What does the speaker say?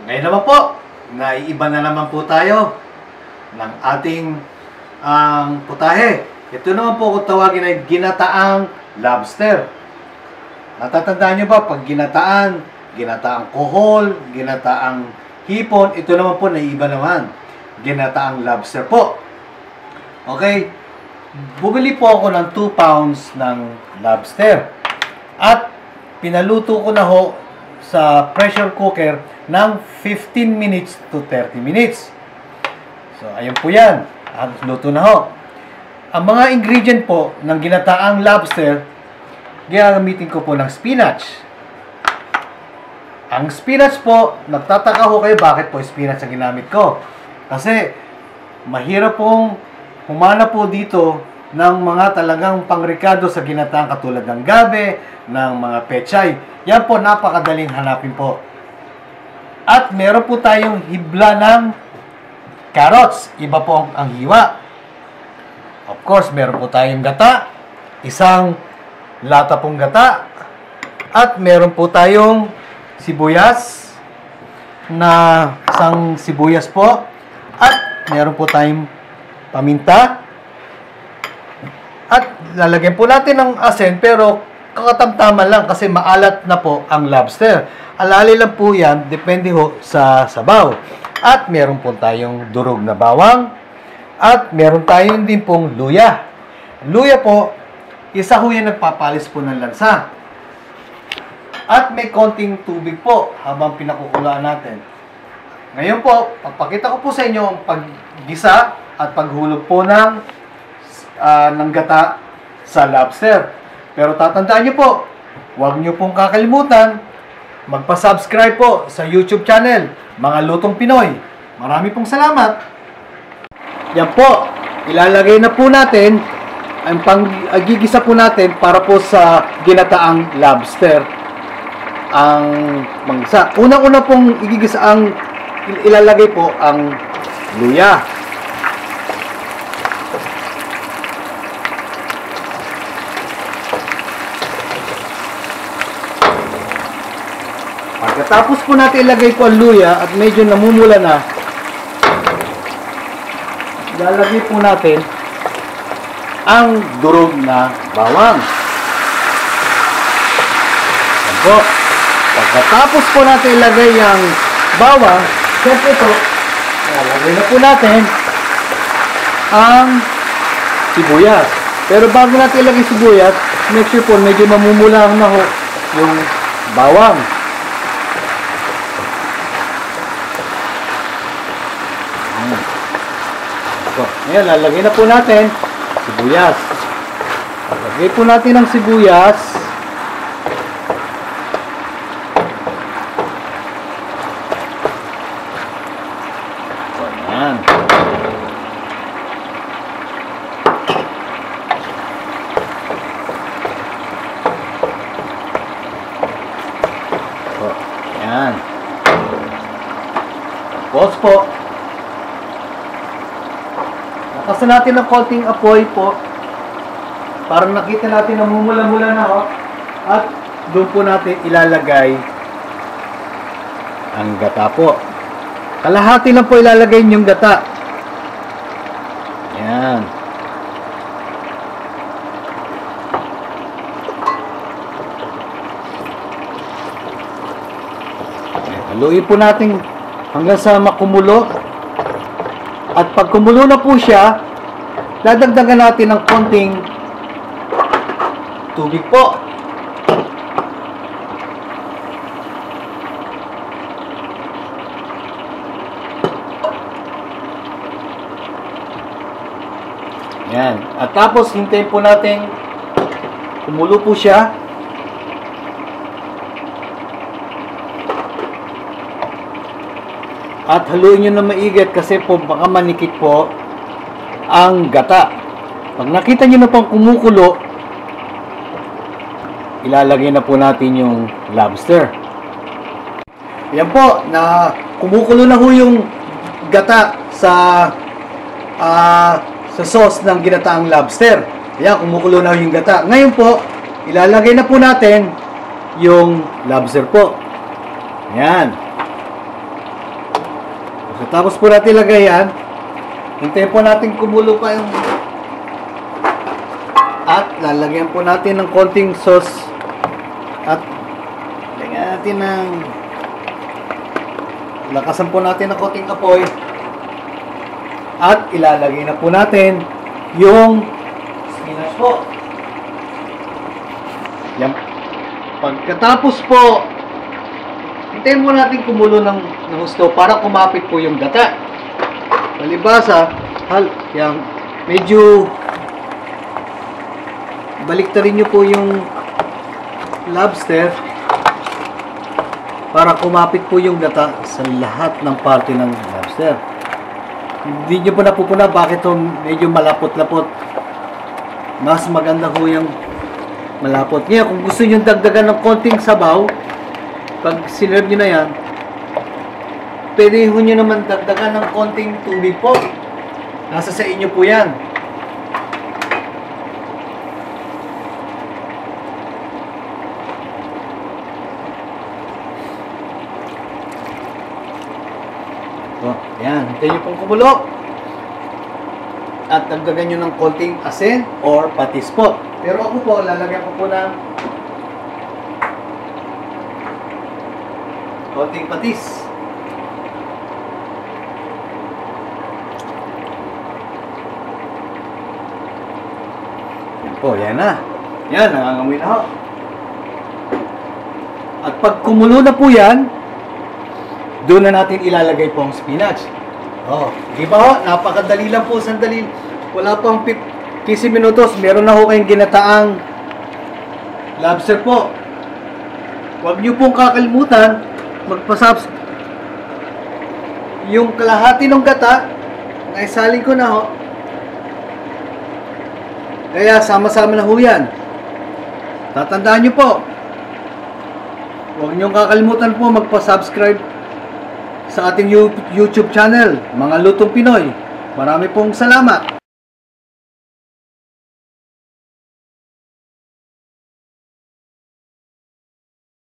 Ngayon naman po, naiiba na naman po tayo ng ating putahe. Ito naman po kung tawagin ay ginataang lobster. Natatandaan nyo ba, pag ginataang kohol, ginataang hipon, ito naman po naiiba naman. Ginataang lobster po. Okay, bumili po ako ng 2 pounds ng lobster. At pinaluto ko na ho sa pressure cooker ng 15 minutes to 30 minutes. So, ayun po yan. At luto na ho. Ang mga ingredient po ng ginataang lobster, gagamitin ko po ng spinach. Ang spinach po, nagtataka ho kayo bakit po spinach ang ginamit ko. Kasi, mahirap pong humana po dito ng mga talagang pangrikado sa ginataang katulad ng gabe, ng mga pechay. Yan po, napakadaling hanapin po. At meron po tayong hibla ng carrots. Iba po ang hiwa. Of course, meron po tayong gata. Isang lata pong gata. At meron po tayong sibuyas na isang sibuyas po. At meron po tayong paminta. At lalagyan po natin ng asin pero kakatamtaman lang kasi maalat na po ang lobster. Alali lang po yan, depende ho sa sabaw. At meron po tayong durog na bawang. At meron tayong din pong luya. Luya po, isa ho yan nagpapalis po ng lansa. At may konting tubig po habang pinakukulaan natin. Ngayon po, papakita ko po sa inyo ang paggisa at paghulog po ng gata sa lobster. Pero tatandaan nyo po, huwag nyo pong kakalimutan, magpa-subscribe po sa YouTube channel, Mga Lutong Pinoy. Marami pong salamat. Yan po, ilalagay na po natin ang panggigisa po natin para po sa ginataang lobster. Ang mangsa. Unang-una pong igigisa ang ilalagay po ang luya. Pagkatapos po natin ilagay po ang luya at medyo namumula na, ilalagay po natin ang durog na bawang. Yan po. Pagkatapos po natin ilagay ang bawang, siyempre po, ilalagay na po natin ang sibuyas. Pero bago natin ilagay sibuyas, make sure po medyo mamumula na ho yung bawang. So, ngayon, lalagay na po natin sibuyas. Lagay po natin ang sibuyas. So, yan. So, yan. Tapos po, lakasan natin ng konting apoy po para nakita natin na mumula-mula na ho. At doon po natin ilalagay ang gata po. Kalahati lang po ilalagay yung gata. Yan. Haluin po natin hanggang sa makumulo. At pag kumulo na po siya, dadagdagan natin ng konting tubig po. Yan. At tapos, hintayin po natin kumulo po siya. At haluin nyo na maigit kasi po baka manikit po ang gata. Pag nakita nyo na pang kumukulo, ilalagay na po natin yung lobster. Yan po, na kumukulo na ho yung gata sa sauce ng ginataang lobster. Yan, kumukulo na ho yung gata. Ngayon po, ilalagay na po natin yung lobster po. Yan. Tapos po natin lagay yan. Hintayin po natin kumulo pa yung... At lalagyan po natin ng konting sauce. At lagyan natin ng... Lakasan po natin ng konting apoy. At ilalagay na po natin yung spinach po. Yan. Pagkatapos po, hintayin mo natin kumulo ng husto para kumapit po yung gata. Palibasa, yan, medyo baliktarin nyo po yung lobster para kumapit po yung gata sa lahat ng parte ng lobster. Hindi nyo po napupuna bakit ito medyo malapot-lapot. Mas maganda po yung malapot. Ngayon, kung gusto nyo dagdagan ng konting sabaw, pag sinerve nyo na yan, pwede nyo naman dagdagan ng konting tubig po. Nasa sa inyo po yan. So, yan. Hintayin nyo pong kumulo. At dagdagan nyo ng konting asin or patis po. Pero ako po, lalagyan ko po ng konting patis. Yan po, yan na. Yan, nangangamoy na ho. At pag kumulo na po yan, doon na natin ilalagay po ang spinach. Oh, di ba ho? Napakadali lang po, sandali. Wala pang 15 minutos, meron na ho kayong ginataang lobster po. Huwag nyo pong kakalimutan, magpasubs. Yung kalahati ng gata, naisaling ko na ho. Kaya sama-sama na ho yan. Tatandaan nyo po, huwag nyo kakalimutan po magpa-subscribe sa ating YouTube channel, Mga Lutong Pinoy. Marami pong salamat.